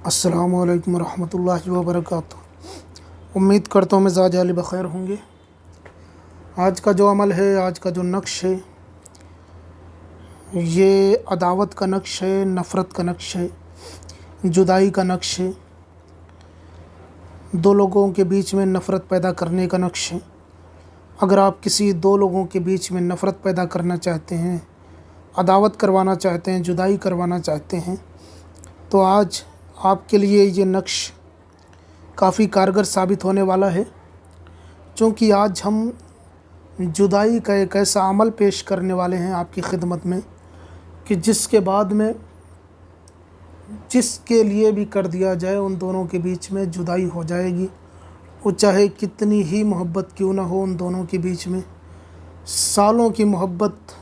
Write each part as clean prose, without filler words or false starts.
अस्सलामुअलैकुम रहमतुल्लाहि व बरकातुहू। उम्मीद करता हूँ मिज़ाज आली बख़ैर होंगे। आज का जो अमल है, आज का जो नक्श है, ये अदावत का नक्श है, नफ़रत का नक्श है, जुदाई का नक्श है, दो लोगों के बीच में नफ़रत पैदा करने का नक्श है। अगर आप किसी दो लोगों के बीच में नफ़रत पैदा करना चाहते हैं, अदावत करवाना चाहते हैं, जुदाई करवाना चाहते हैं, तो आज आपके लिए ये नक्श काफ़ी कारगर साबित होने वाला है। क्योंकि आज हम जुदाई का एक ऐसा अमल पेश करने वाले हैं आपकी खिदमत में कि जिसके बाद में जिसके लिए भी कर दिया जाए उन दोनों के बीच में जुदाई हो जाएगी। वो चाहे कितनी ही मोहब्बत क्यों ना हो, उन दोनों के बीच में सालों की मोहब्बत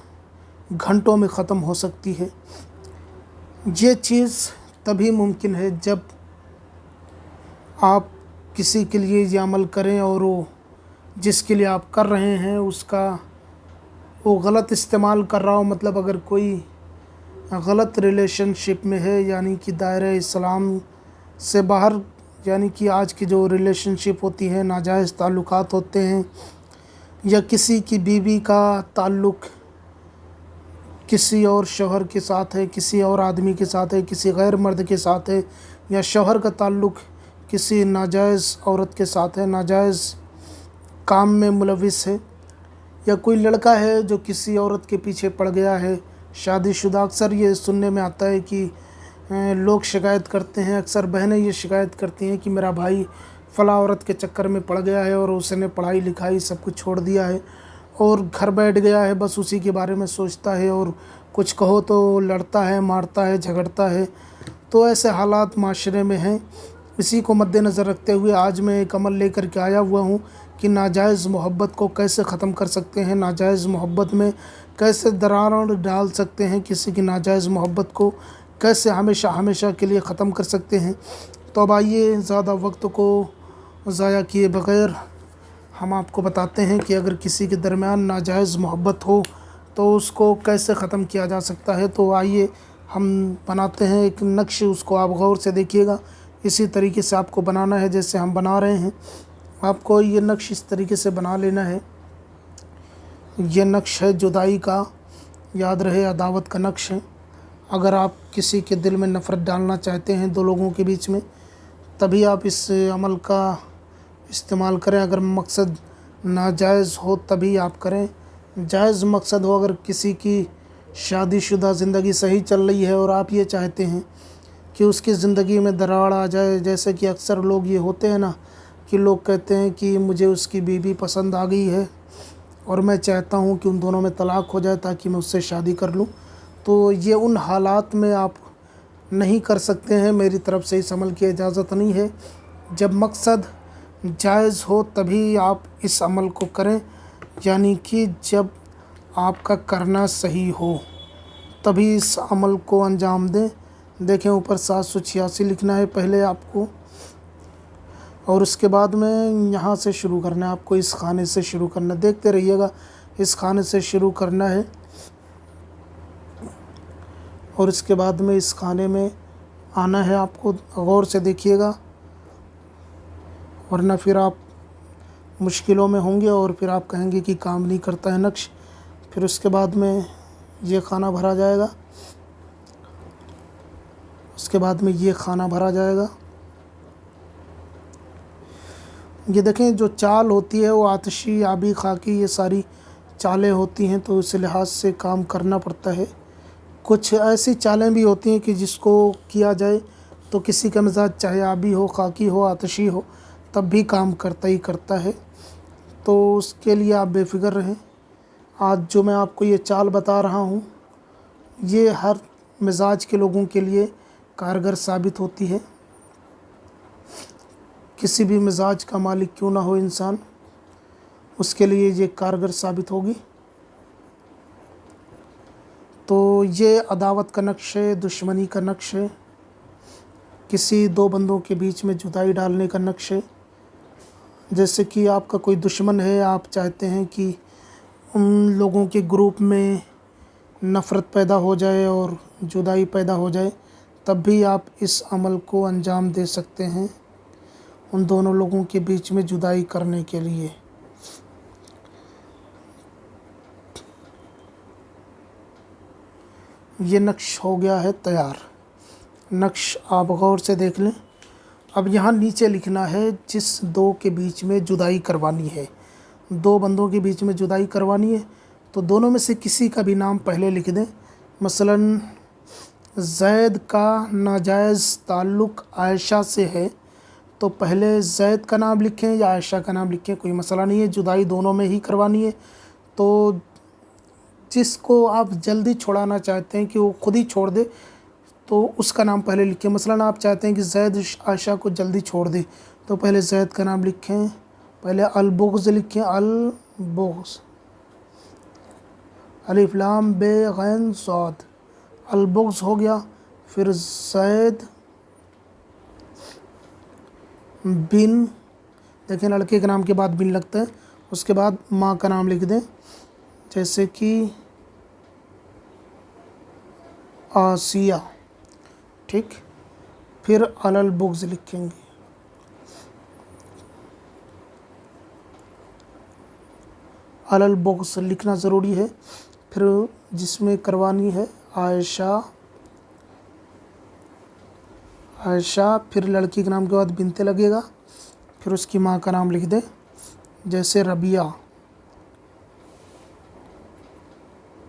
घंटों में ख़त्म हो सकती है। ये चीज़ तभी मुमकिन है जब आप किसी के लिए ये अमल करें और वो जिसके लिए आप कर रहे हैं उसका वो गलत इस्तेमाल कर रहा हो। मतलब अगर कोई गलत रिलेशनशिप में है, यानी कि दायरे इस्लाम से बाहर, यानी कि आज की जो रिलेशनशिप होती है, नाजायज़ ताल्लुकात होते हैं, या किसी की बीवी का ताल्लुक़ किसी और शौहर के साथ है, किसी और आदमी के साथ है, किसी गैर मर्द के साथ है, या शौहर का ताल्लुक़ किसी नाजायज़ औरत के साथ है, नाजायज़ काम में मुलविस है, या कोई लड़का है जो किसी औरत के पीछे पड़ गया है, शादीशुदा। अक्सर ये सुनने में आता है कि लोग शिकायत करते हैं, अक्सर बहनें ये शिकायत करती हैं कि मेरा भाई फ़लाँ औरत के चक्कर में पड़ गया है और उसने पढ़ाई लिखाई सब कुछ छोड़ दिया है और घर बैठ गया है, बस उसी के बारे में सोचता है और कुछ कहो तो लड़ता है, मारता है, झगड़ता है। तो ऐसे हालात माशरे में हैं। इसी को मद्देनज़र रखते हुए आज मैं एक अमल लेकर के आया हुआ हूँ कि नाजायज़ मोहब्बत को कैसे ख़त्म कर सकते हैं, नाजायज़ मोहब्बत में कैसे दरार डाल सकते हैं, किसी की नाजायज़ मोहब्बत को कैसे हमेशा हमेशा के लिए ख़त्म कर सकते हैं। तो अब आइए ज़्यादा वक्त को ज़ाया किए बग़ैर हम आपको बताते हैं कि अगर किसी के दरमियान नाजायज़ मोहब्बत हो तो उसको कैसे ख़त्म किया जा सकता है। तो आइए हम बनाते हैं एक नक्श, उसको आप गौर से देखिएगा। इसी तरीके से आपको बनाना है जैसे हम बना रहे हैं। आपको ये नक्श इस तरीके से बना लेना है। ये नक्श है जुदाई का, याद रहे अदावत का नक्श है। अगर आप किसी के दिल में नफ़रत डालना चाहते हैं दो लोगों के बीच में, तभी आप इस अमल का इस्तेमाल करें। अगर मकसद नाजायज़ हो तभी आप करें। जायज़ मकसद हो, अगर किसी की शादीशुदा ज़िंदगी सही चल रही है और आप ये चाहते हैं कि उसकी ज़िंदगी में दरार आ जाए, जैसे कि अक्सर लोग ये होते हैं ना कि लोग कहते हैं कि मुझे उसकी बीवी पसंद आ गई है और मैं चाहता हूँ कि उन दोनों में तलाक़ हो जाए ताकि मैं उससे शादी कर लूँ। तो ये उन हालात में आप नहीं कर सकते हैं। मेरी तरफ़ से इस अमल की इजाज़त नहीं है। जब मकसद जायज़ हो तभी आप इस अमल को करें, यानी कि जब आपका करना सही हो तभी इस अमल को अंजाम दें। देखें ऊपर 786 लिखना है पहले आपको, और उसके बाद में यहाँ से शुरू करना है। आपको इस खाने से शुरू करना है, देखते रहिएगा। इस खाने से शुरू करना है और इसके बाद में इस खाने में आना है। आपको गौर से देखिएगा, वरना फिर आप मुश्किलों में होंगे और फिर आप कहेंगे कि काम नहीं करता है नक्श। फिर उसके बाद में ये खाना भरा जाएगा, उसके बाद में ये खाना भरा जाएगा। ये देखें, जो चाल होती है वो आतिशी, आबी, खाकी, ये सारी चालें होती हैं, तो इस लिहाज से काम करना पड़ता है। कुछ ऐसी चालें भी होती हैं कि जिसको किया जाए तो किसी का मिजाज चाहे आबी हो, खाकी हो, आतिशी हो, तब भी काम करता ही करता है। तो उसके लिए आप बेफ़िक्र रहें। आज जो मैं आपको ये चाल बता रहा हूँ ये हर मिजाज के लोगों के लिए कारगर साबित होती है। किसी भी मिजाज का मालिक क्यों ना हो इंसान, उसके लिए ये कारगर साबित होगी। तो ये अदावत का नक्श है, दुश्मनी का नक्श है, किसी दो बंदों के बीच में जुदाई डालने का नक्श है। जैसे कि आपका कोई दुश्मन है, आप चाहते हैं कि उन लोगों के ग्रुप में नफ़रत पैदा हो जाए और जुदाई पैदा हो जाए, तब भी आप इस अमल को अंजाम दे सकते हैं उन दोनों लोगों के बीच में जुदाई करने के लिए। ये नक्श हो गया है तैयार। नक्श आप गौर से देख लें। अब यहाँ नीचे लिखना है जिस दो के बीच में जुदाई करवानी है, दो बंदों के बीच में जुदाई करवानी है, तो दोनों में से किसी का भी नाम पहले लिख दें। मसलन ज़ैद का नाजायज़ ताल्लुक़ आयशा से है तो पहले ज़ैद का नाम लिखें या आयशा का नाम लिखें, कोई मसला नहीं है, जुदाई दोनों में ही करवानी है। तो जिसको आप जल्दी छुड़ाना चाहते हैं कि वो खुद ही छोड़ दे तो उसका नाम पहले लिखें। मसलन आप चाहते हैं कि ज़ैद आयशा को जल्दी छोड़ दे तो पहले ज़ैद का नाम लिखें, पहले अल-बुग़्ज़ लिखें, अल-बुग़्ज़, अलिफ लाम बे गैन साद, अल-बुग़्ज़ हो गया। फिर ज़ैद बिन, देखें लड़के के नाम के बाद बिन लगता है, उसके बाद माँ का नाम लिख दें, जैसे कि आसिया, ठीक। फिर अलल बुग़्ज़ लिखेंगे, अलल बुग़्ज़ लिखना ज़रूरी है। फिर जिसमें करवानी है आयशा, आयशा, फिर लड़की के नाम के बाद बिनते लगेगा, फिर उसकी माँ का नाम लिख दें, जैसे रबिया,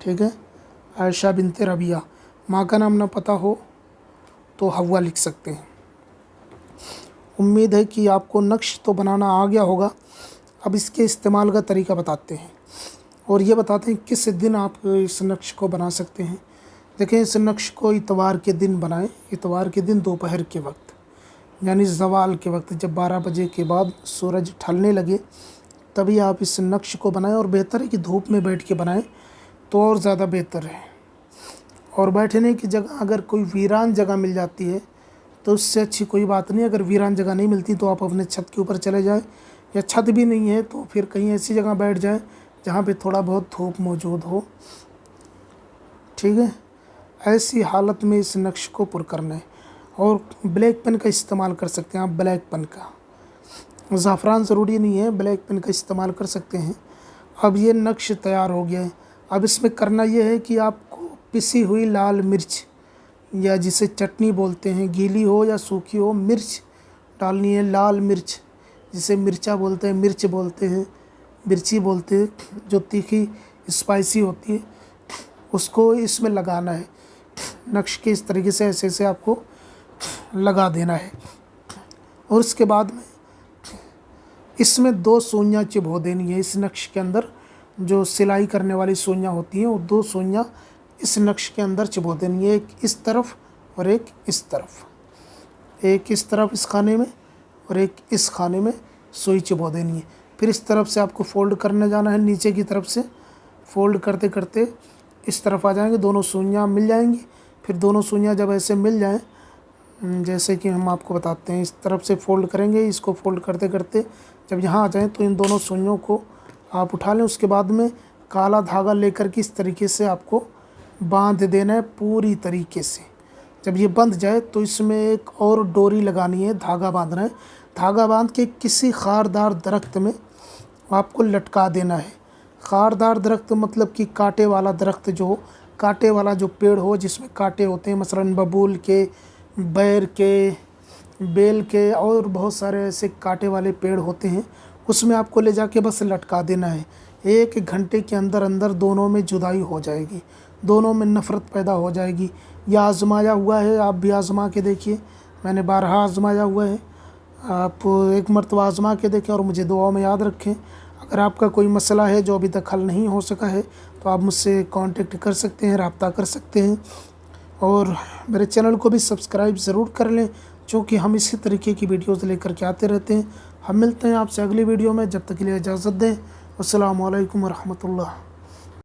ठीक है। आयशा बिनते रबिया। माँ का नाम ना पता हो तो हव्वा लिख सकते हैं। उम्मीद है कि आपको नक्श तो बनाना आ गया होगा। अब इसके इस्तेमाल का तरीका बताते हैं और ये बताते हैं किस दिन आप इस नक्श को बना सकते हैं। देखें, इस नक्श को इतवार के दिन बनाएं, इतवार के दिन दोपहर के वक्त, यानी ज़वाल के वक्त, जब 12 बजे के बाद सूरज ढलने लगे तभी आप इस नक्श को बनाएं। और बेहतर है कि धूप में बैठ के बनाएं तो और ज़्यादा बेहतर है। और बैठने की जगह अगर कोई वीरान जगह मिल जाती है तो उससे अच्छी कोई बात नहीं। अगर वीरान जगह नहीं मिलती तो आप अपने छत के ऊपर चले जाएं, या छत भी नहीं है तो फिर कहीं ऐसी जगह बैठ जाएं जहाँ पे थोड़ा बहुत धूप मौजूद हो, ठीक है। ऐसी हालत में इस नक्श को पुर करना है। और ब्लैक पेन का इस्तेमाल कर सकते हैं आप, ब्लैक पेन का, ज़ाफ़रान ज़रूरी नहीं है, ब्लैक पेन का इस्तेमाल कर सकते हैं। अब ये नक्श तैयार हो गया है। अब इसमें करना ये है कि आपको पिसी हुई लाल मिर्च, या जिसे चटनी बोलते हैं, गीली हो या सूखी हो, मिर्च डालनी है। लाल मिर्च, जिसे मिर्चा बोलते हैं, मिर्च बोलते हैं, मिर्ची बोलते हैं, जो तीखी स्पाइसी होती है, उसको इसमें लगाना है। नक्श के इस तरीके से ऐसे ऐसे आपको लगा देना है। और उसके बाद में इसमें 2 सुइयाँ चिबो देनी है। इस नक्श के अंदर जो सिलाई करने वाली सुइयाँ होती हैं वो 2 सुइयाँ इस नक्श के अंदर चिबो देनी है, एक इस तरफ और एक इस तरफ, एक इस तरफ इस खाने में और एक इस खाने में सुई चिबो देनी है। फिर इस तरफ से आपको फ़ोल्ड करने जाना है, नीचे की तरफ से फ़ोल्ड करते करते इस तरफ आ जाएंगे, दोनों सुइयाँ मिल जाएंगी। फिर दोनों सुइयाँ जब ऐसे मिल जाएं, जैसे कि हम आपको बताते हैं, इस तरफ से फ़ोल्ड करेंगे, इसको फ़ोल्ड करते करते जब यहाँ आ जाएँ तो इन दोनों सुइयों को आप उठा लें। उसके बाद में काला धागा लेकर के इस तरीके से आपको बांध देना है पूरी तरीके से। जब ये बंध जाए तो इसमें एक और डोरी लगानी है, धागा बांधना है। धागा बांध के किसी खारदार दरख्त में आपको लटका देना है। खारदार दरख्त मतलब कि कांटे वाला दरख्त, जो कांटे वाला जो पेड़ हो जिसमें कांटे होते हैं, मसलन बबूल के, बैर के, बेल के और बहुत सारे ऐसे कांटे वाले पेड़ होते हैं, उसमें आपको ले जाके बस लटका देना है। 1 घंटे के अंदर अंदर दोनों में जुदाई हो जाएगी, दोनों में नफ़रत पैदा हो जाएगी। यह आज़माया हुआ है, आप भी आज़मा के देखिए। मैंने 12 आज़माया हुआ है, आप एक मरतबा आज़मा के देखें और मुझे दुआ में याद रखें। अगर आपका कोई मसला है जो अभी तक हल नहीं हो सका है तो आप मुझसे कांटेक्ट कर सकते हैं, रब्ता कर सकते हैं। और मेरे चैनल को भी सब्सक्राइब ज़रूर कर लें, क्योंकि हम इसी तरीके की वीडियोज़ लेकर के आते रहते हैं। हम मिलते हैं आपसे अगली वीडियो में, जब तक के लिए इजाज़त दें। अस्सलामु अलैकुम व रहमतुल्लाह।